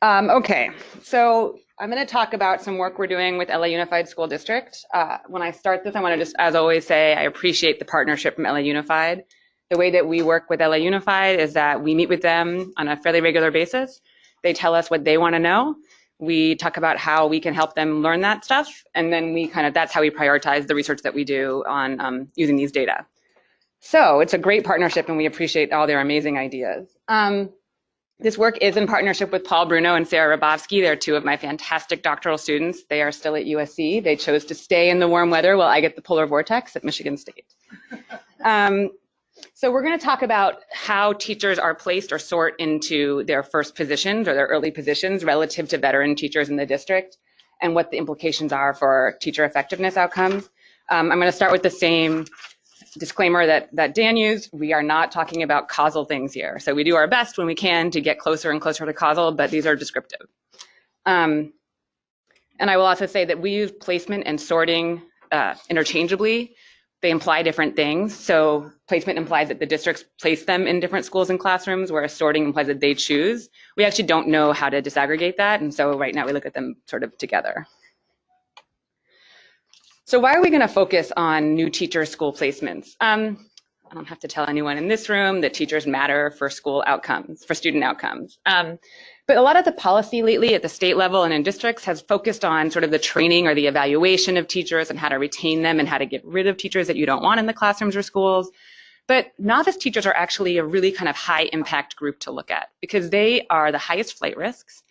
Okay, so I'm going to talk about some work we're doing with LA Unified School District. When I start this, I want to just, as always, say I appreciate the partnership from LA Unified. The way that we work with LA Unified is that we meet with them on a fairly regular basis. They tell us what they want to know. We talk about how we can help them learn that stuff, and then that's how we prioritize the research that we do on using these data. So it's a great partnership, and we appreciate all their amazing ideas. This work is in partnership with Paul Bruno and Sarah Rabovsky. They're two of my fantastic doctoral students. They are still at USC. They chose to stay in the warm weather while I get the polar vortex at Michigan State. So we're going to talk about how teachers are placed or sort into their first positions or their early positions relative to veteran teachers in the district and what the implications are for teacher effectiveness outcomes. I'm going to start with the same disclaimer that Dan used. We are not talking about causal things here. So we do our best when we can to get closer and closer to causal, but these are descriptive. And I will also say that we use placement and sorting interchangeably. They imply different things. So placement implies that the districts place them in different schools and classrooms, whereas sorting implies that they choose. We actually don't know how to disaggregate that. And so right now we look at them sort of together. So why are we going to focus on new teacher school placements? I don't have to tell anyone in this room that teachers matter for school outcomes, for student outcomes. But a lot of the policy lately at the state level and in districts has focused on sort of the training or the evaluation of teachers and how to retain them and how to get rid of teachers that you don't want in the classrooms or schools. But novice teachers are actually a really kind of high impact group to look at because they are the highest flight risks.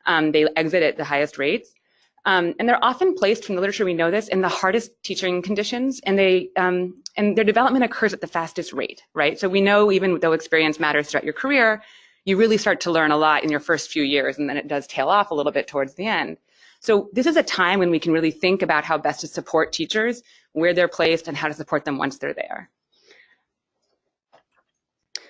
They exit at the highest rates. And they're often placed, from the literature we know this, in the hardest teaching conditions, and their development occurs at the fastest rate, right? So we know even though experience matters throughout your career, you really start to learn a lot in your first few years, and then it does tail off a little bit towards the end. So this is a time when we can really think about how best to support teachers, where they're placed, and how to support them once they're there.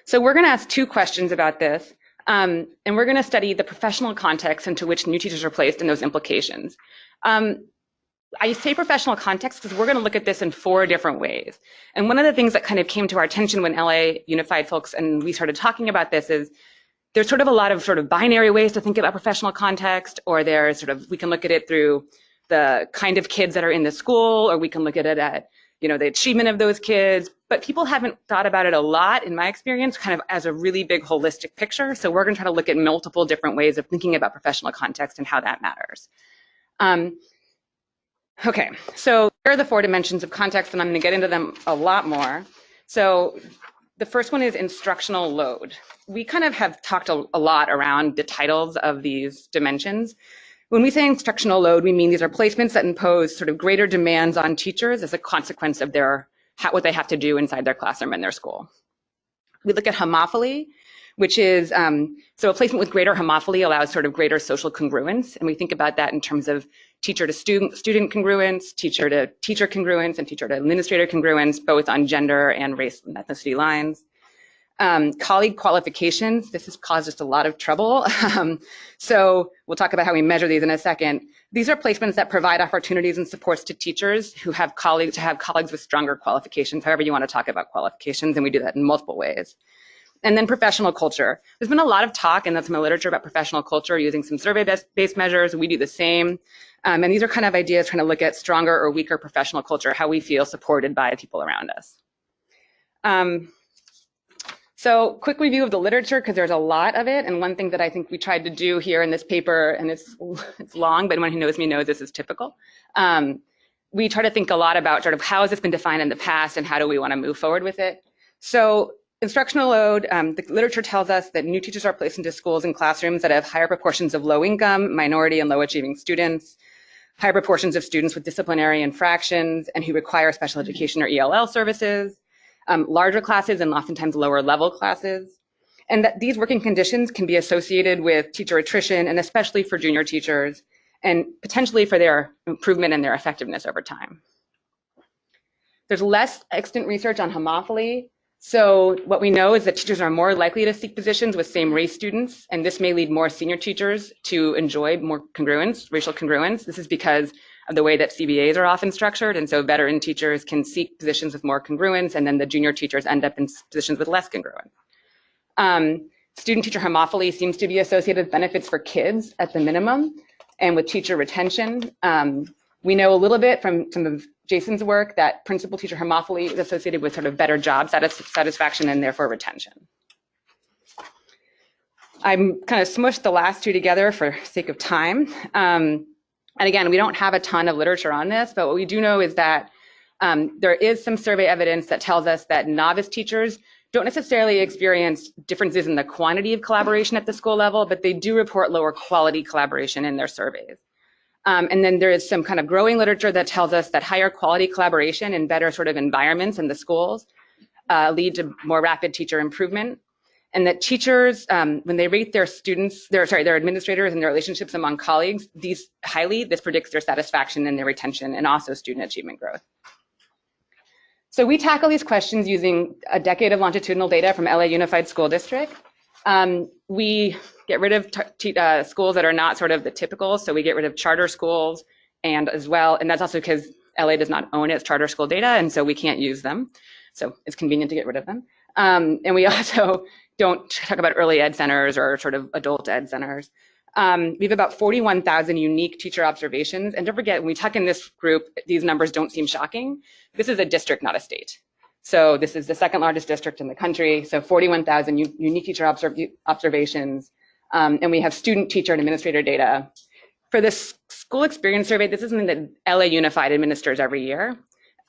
So we're going to ask two questions about this. And we're going to study the professional context into which new teachers are placed and those implications. I say professional context because we're going to look at this in 4 different ways. And one of the things that kind of came to our attention when LA Unified folks and we started talking about this is there's sort of a lot of sort of binary ways to think about professional context, or there's sort of, we can look at it through the kind of kids that are in the school, or we can look at it at, you know, the achievement of those kids, but people haven't thought about it a lot, in my experience, kind of as a really big holistic picture. So we're going to try to look at multiple different ways of thinking about professional context and how that matters. Okay, so here are the 4 dimensions of context, and I'm going to get into them a lot more. So the first one is instructional load. We kind of have talked a lot around the titles of these dimensions. When we say instructional load, we mean these are placements that impose sort of greater demands on teachers as a consequence of what they have to do inside their classroom and their school. We look at homophily, which is, so a placement with greater homophily allows sort of greater social congruence. And we think about that in terms of teacher to student congruence, teacher to teacher congruence, and teacher to administrator congruence, both on gender and race and ethnicity lines. Colleague qualifications, this has caused us a lot of trouble. So we'll talk about how we measure these in a second. These are placements that provide opportunities and supports to teachers who have colleagues with stronger qualifications, however you want to talk about qualifications, and we do that in multiple ways. And then professional culture. There's been a lot of talk in some literature about professional culture using some survey-based measures. We do the same. And these are kind of ideas trying to look at stronger or weaker professional culture, how we feel supported by people around us. So quick review of the literature, because there's a lot of it. And one thing that I think we tried to do here in this paper, and it's long, but anyone who knows me knows this is typical. We try to think a lot about sort of how has this been defined in the past and how do we want to move forward with it. So instructional load, the literature tells us that new teachers are placed into schools and classrooms that have higher proportions of low income, minority, and low achieving students, higher proportions of students with disciplinary infractions and who require special education or ELL services, larger classes and oftentimes lower level classes, and that these working conditions can be associated with teacher attrition, and especially for junior teachers, and potentially for their improvement and their effectiveness over time. There's less extant research on homophily. So what we know is that teachers are more likely to seek positions with same race students, and this may lead more senior teachers to enjoy more congruence, racial congruence. This is because of the way that CBAs are often structured, and so veteran teachers can seek positions with more congruence, and then the junior teachers end up in positions with less congruence. Student-teacher homophily seems to be associated with benefits for kids at the minimum and with teacher retention. We know a little bit from some of Jason's work that principal-teacher homophily is associated with sort of better job satisfaction and therefore retention. I'm kind of smushed the last two together for sake of time. And again, we don't have a ton of literature on this, but what we do know is that there is some survey evidence that tells us that novice teachers don't necessarily experience differences in the quantity of collaboration at the school level, but they do report lower quality collaboration in their surveys. And then there is some kind of growing literature that tells us that higher quality collaboration and better sort of environments in the schools lead to more rapid teacher improvement. And that teachers, when they rate their students, their administrators and their relationships among colleagues, this predicts their satisfaction and their retention and also student achievement growth. So we tackle these questions using a decade of longitudinal data from LA Unified School District. We get rid of schools that are not sort of the typical, so we get rid of charter schools and that's also because LA does not own its charter school data, and so we can't use them. So it's convenient to get rid of them. And we also don't talk about early ed centers or sort of adult ed centers. We have about 41,000 unique teacher observations. And don't forget, when we talk in this group, these numbers don't seem shocking. This is a district, not a state. So this is the second largest district in the country. So 41,000 unique teacher observations. And we have student, teacher, and administrator data. For this school experience survey, this is something that LA Unified administers every year.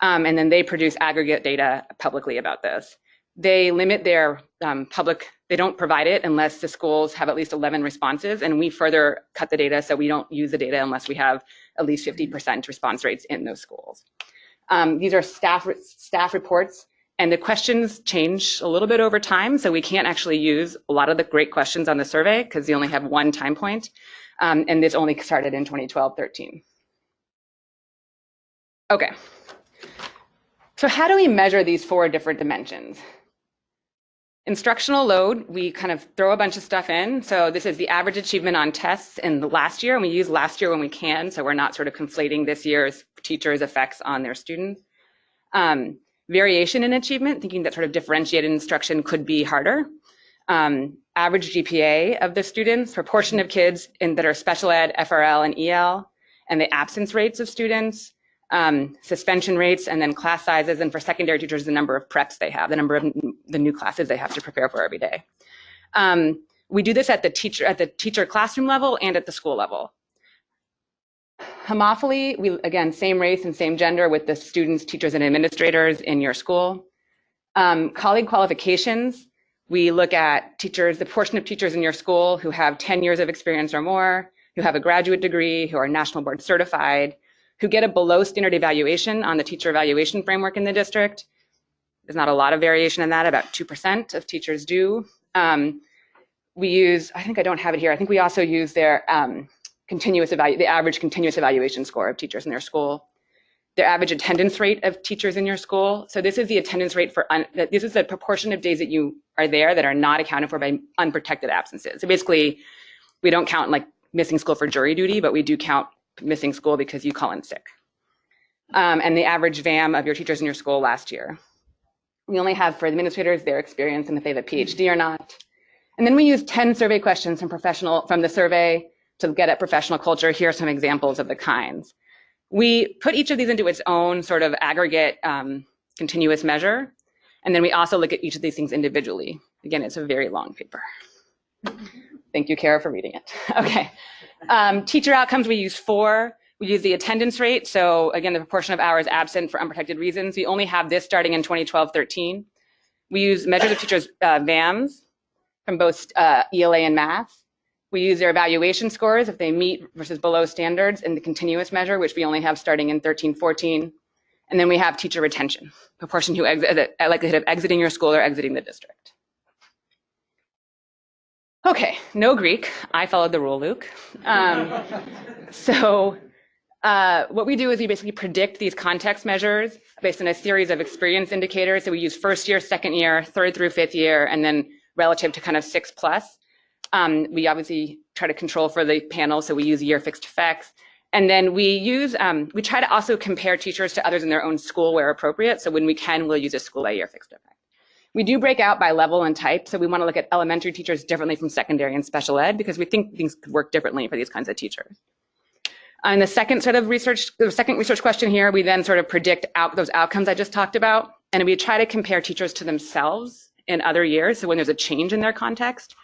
And then they produce aggregate data publicly about this. They limit their they don't provide it unless the schools have at least 11 responses, and we further cut the data so we don't use the data unless we have at least 50% response rates in those schools. These are staff reports, and the questions change a little bit over time, so we can't actually use a lot of the great questions on the survey because they only have one time point, and this only started in 2012-13. Okay, so how do we measure these four different dimensions? Instructional load, we kind of throw a bunch of stuff in. So this is the average achievement on tests in the last year, and we use last year when we can, so we're not sort of conflating this year's teachers' effects on their students. Variation in achievement, thinking that sort of differentiated instruction could be harder. Average GPA of the students, proportion of kids that are special ed, FRL, and EL, and the absence rates of students. Suspension rates, and then class sizes, and for secondary teachers, the number of preps they have, the number of the new classes they have to prepare for every day. We do this at the teacher classroom level and at the school level. Homophily, again, same race and same gender with the students, teachers, and administrators in your school. Colleague qualifications, we look at teachers, the portion of teachers in your school who have 10 years of experience or more, who have a graduate degree, who are national board certified, who get a below standard evaluation on the teacher evaluation framework in the district. There's not a lot of variation in that, about 2% of teachers do. We use, I think I don't have it here, I think we also use their the average continuous evaluation score of teachers in their school. Their average attendance rate of teachers in your school. So this is the attendance rate for, this is the proportion of days that you are there that are not accounted for by unprotected absences. So basically, we don't count like missing school for jury duty, but we do count missing school because you call in sick. And the average VAM of your teachers in your school last year. We only have for administrators their experience and if they have a PhD or not. And then we use 10 survey questions from the survey to get at professional culture. Here are some examples of the kinds. We put each of these into its own sort of aggregate continuous measure. And then we also look at each of these things individually. Again, it's a very long paper. Thank you, Kara, for reading it. Okay. Teacher outcomes, we use 4. We use the attendance rate. So again, the proportion of hours absent for unprotected reasons. We only have this starting in 2012-13. We use measures of teachers' VAMs from both ELA and math. We use their evaluation scores if they meet versus below standards in the continuous measure, which we only have starting in 13-14. And then we have teacher retention, proportion who likelihood of exiting your school or exiting the district. Okay, no Greek. I followed the rule, Luke. What we do is we basically predict these context measures based on a series of experience indicators. So we use first year, second year, third through fifth year, and then relative to kind of 6+. We obviously try to control for the panel, so we use year fixed effects. And then we use, we try to also compare teachers to others in their own school where appropriate. So when we can, we'll use a school by year fixed effect. We do break out by level and type, so we want to look at elementary teachers differently from secondary and special ed because we think things could work differently for these kinds of teachers. And the second research question here, we then sort of predict those outcomes I just talked about, and we try to compare teachers to themselves in other years, so when there's a change in their context.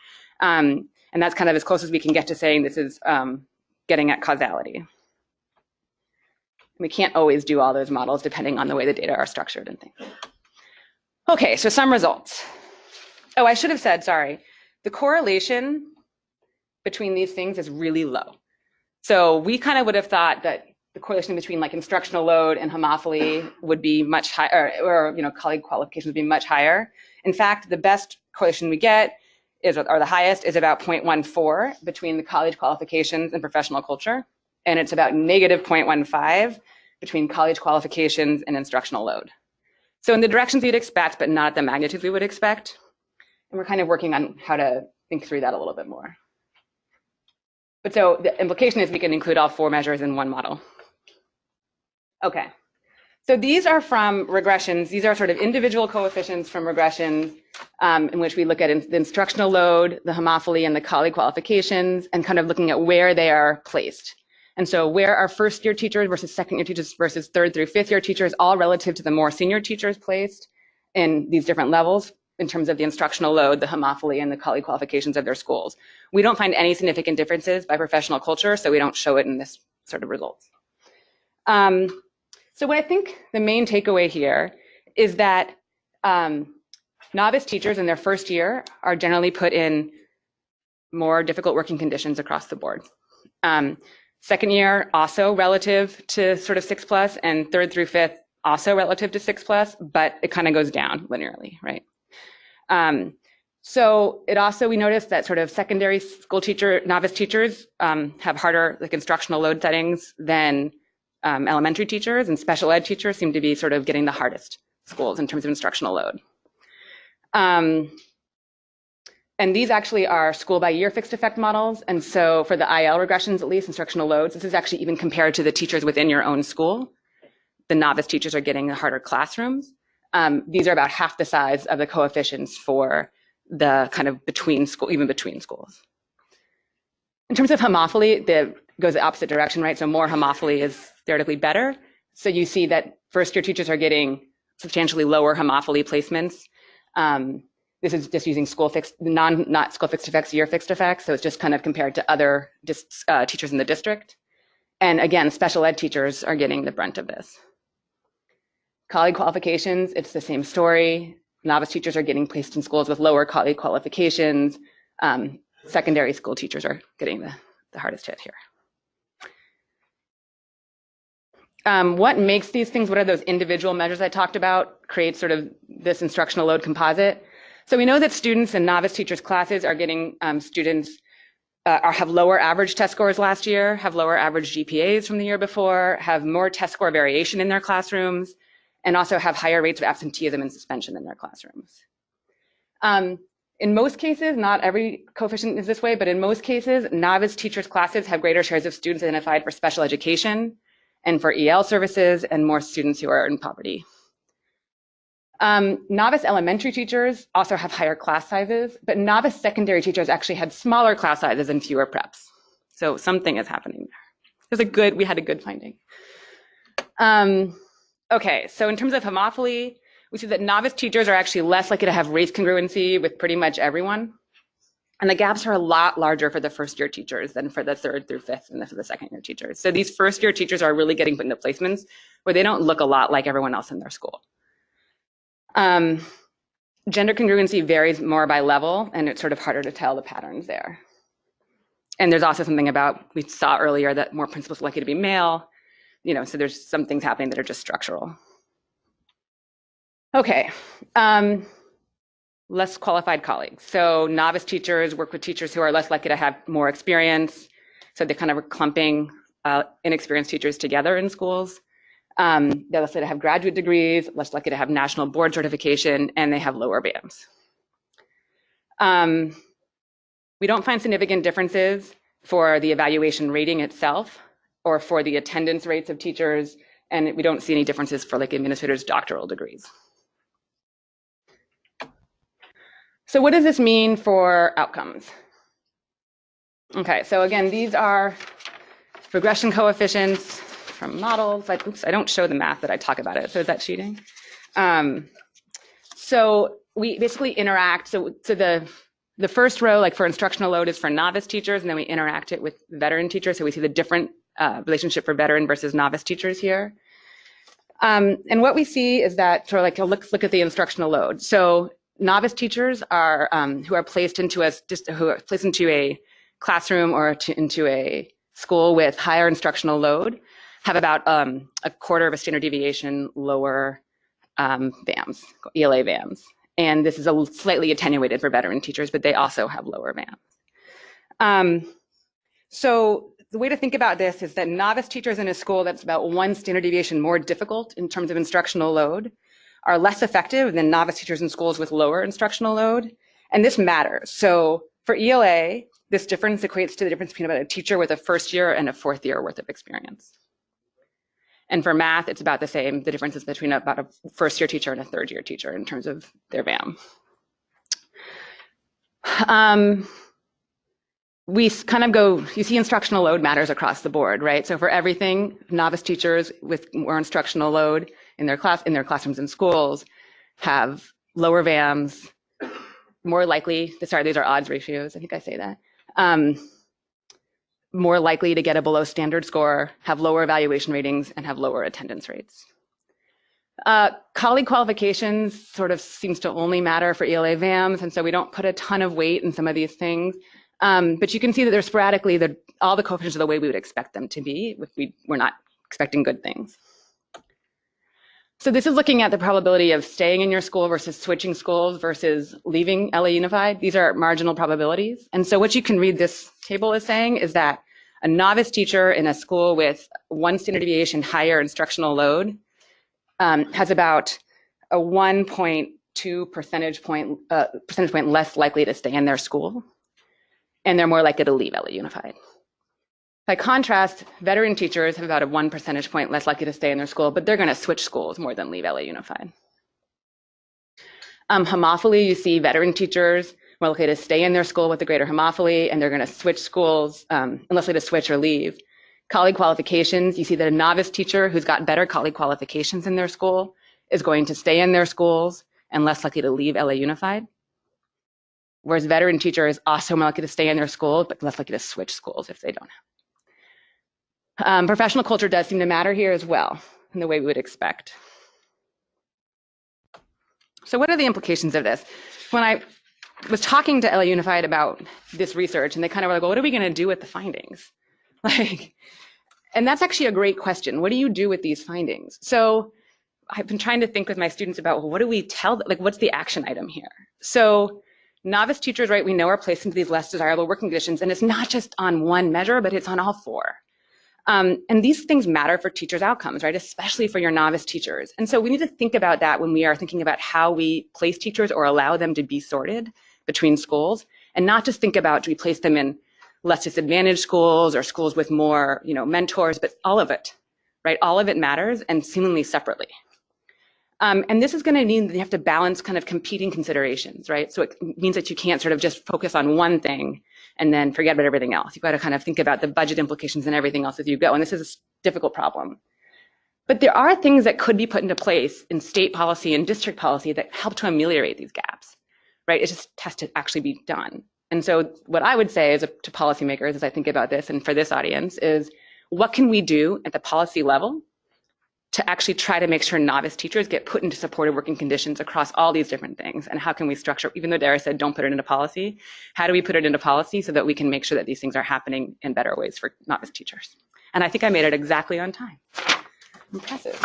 And that's kind of as close as we can get to saying this is getting at causality. We can't always do all those models depending on the way the data are structured and things. Okay, so some results. Oh, I should have said, sorry. The correlation between these things is really low. So we kind of would have thought that the correlation between like instructional load and homophily would be much higher, or colleague qualifications would be much higher. In fact, the best correlation we get is, or the highest, is about 0.14 between the college qualifications and professional culture, and it's about negative 0.15 between college qualifications and instructional load. So in the directions you'd expect, but not at the magnitude we would expect. And we're kind of working on how to think through that a little bit more. But so the implication is we can include all 4 measures in one model. Okay, so these are from regressions. These are sort of individual coefficients from regressions in which we look at the instructional load, the homophily, and the colleague qualifications, and kind of looking at where they are placed. And so where are first-year teachers versus second-year teachers versus third through fifth-year teachers, all relative to the more senior teachers placed in these different levels in terms of the instructional load, the homophily, and the colleague qualifications of their schools. We don't find any significant differences by professional culture, so we don't show it in this sort of results. So what I think the main takeaway here is that novice teachers in their first year are generally put in more difficult working conditions across the board. Second year also relative to sort of 6+, and third through fifth also relative to 6+, but it kind of goes down linearly, right? So it also, we noticed that sort of secondary school novice teachers have harder like instructional load settings than elementary teachers, and special ed teachers seem to be sort of getting the hardest schools in terms of instructional load. And these actually are school by year fixed effect models. And so for the IL regressions, at least instructional loads, this is actually even compared to the teachers within your own school. The novice teachers are getting the harder classrooms. These are about half the size of the coefficients for the kind of even between schools. In terms of homophily, it goes the opposite direction, right? So more homophily is theoretically better. So you see that first year teachers are getting substantially lower homophily placements. This is just using not school fixed effects, year fixed effects. So it's just kind of compared to other teachers in the district. And again, special ed teachers are getting the brunt of this. Colleague qualifications, it's the same story. Novice teachers are getting placed in schools with lower colleague qualifications. Secondary school teachers are getting the hardest hit here. What makes these things, what are those individual measures I talked about, create sort of this instructional load composite? So we know that students in novice teachers' classes are getting have lower average test scores last year, have lower average GPAs from the year before, have more test score variation in their classrooms, and also have higher rates of absenteeism and suspension in their classrooms. In most cases, not every coefficient is this way, but in most cases, novice teachers' classes have greater shares of students identified for special education and for EL services, and more students who are in poverty. Novice elementary teachers also have higher class sizes, but novice secondary teachers actually had smaller class sizes and fewer preps. So something is happening there. We had a good finding. Okay, so in terms of homophily, we see that novice teachers are actually less likely to have race congruency with pretty much everyone. And the gaps are a lot larger for the first year teachers than for the third through fifth and for the second year teachers. So these first year teachers are really getting put into placements where they don't look a lot like everyone else in their school. Gender congruency varies more by level, and it's sort of harder to tell the patterns there. And there's also something about, we saw earlier that more principals are likely to be male, so there's some things happening that are just structural. Okay, less qualified colleagues. So novice teachers work with teachers who are less likely to have more experience. So they kind of are clumping inexperienced teachers together in schools. They're less likely to have graduate degrees, less likely to have national board certification, and they have lower BAMs. We don't find significant differences for the evaluation rating itself or for the attendance rates of teachers, and we don't see any differences for like administrators' doctoral degrees. So what does this mean for outcomes? Okay, so again, these are regression coefficients from models. Oops, I don't show the math that I talk about it, so is that cheating? So we basically interact, so the first row, like for instructional load, is for novice teachers, and then we interact it with veteran teachers, so we see the different relationship for veteran versus novice teachers here. And what we see is that, sort of like, let's look at the instructional load. So novice teachers are who are placed into a classroom or into a school with higher instructional load have about a quarter of a standard deviation lower VAMs, ELA VAMs. And this is slightly attenuated for veteran teachers, but they also have lower VAMs. So the way to think about this is that novice teachers in a school that's about 1 standard deviation more difficult in terms of instructional load are less effective than novice teachers in schools with lower instructional load. And this matters. So for ELA, this difference equates to the difference between about a teacher with a first year and a fourth year worth of experience. And for math, it's about the same. The difference is between about a first year teacher and a third year teacher in terms of their VAM. We kind of go, you see instructional load matters across the board, right? So for everything, novice teachers with more instructional load in their classrooms and schools have lower VAMs, more likely, sorry, these are odds ratios, I think I say that, more likely to get a below standard score, have lower evaluation ratings, and have lower attendance rates. Colleague qualifications sort of seems to only matter for ELA VAMs, and so we don't put a ton of weight in some of these things. But you can see that they're sporadically, all the coefficients are the way we would expect them to be if we're not expecting good things. So this is looking at the probability of staying in your school versus switching schools versus leaving LA Unified. These are marginal probabilities. And so what you can read this table as saying is that a novice teacher in a school with 1 standard deviation higher instructional load has about a 1.2 percentage point less likely to stay in their school, and they're more likely to leave LA Unified. By contrast, veteran teachers have about a 1 percentage point less likely to stay in their school, but they're going to switch schools more than leave LA Unified. Homophily, you see veteran teachers more likely to stay in their school with a greater homophily, and they're going to switch schools unless they to switch or leave. Colleague qualifications, you see that a novice teacher who's got better colleague qualifications in their school is going to stay in their schools and less likely to leave LA Unified. Whereas veteran teacher is also more likely to stay in their school, but less likely to switch schools if they don't have. Professional culture does seem to matter here as well, in the way we would expect. So what are the implications of this? When I was talking to LA Unified about this research, and they kind of were like, well, what are we going to do with the findings? And that's actually a great question. What do you do with these findings? So I've been trying to think with my students about, well, what do we tell them? Like, what's the action item here? So novice teachers, right, we know are placed into these less desirable working conditions, and it's not just on one measure, but it's on all 4. And these things matter for teachers' outcomes, right, especially for your novice teachers. And so we need to think about that when we are thinking about how we place teachers or allow them to be sorted between schools, and not just think about, do we place them in less disadvantaged schools or schools with more, mentors, but all of it, right? All of it matters, and seemingly separately. And this is going to mean that you have to balance kind of competing considerations, right? So it means that you can't sort of just focus on one thing and then forget about everything else. You've got to kind of think about the budget implications and everything else as you go. And this is a difficult problem. But there are things that could be put into place in state policy and district policy that help to ameliorate these gaps, right? It just has to actually be done. And so what I would say to policymakers as I think about this, and for this audience, is what can we do at the policy level to actually try to make sure novice teachers get put into supportive working conditions across all these different things? And how can we structure, even though Dara said don't put it into policy, how do we put it into policy so that we can make sure that these things are happening in better ways for novice teachers? And I think I made it exactly on time. Impressive.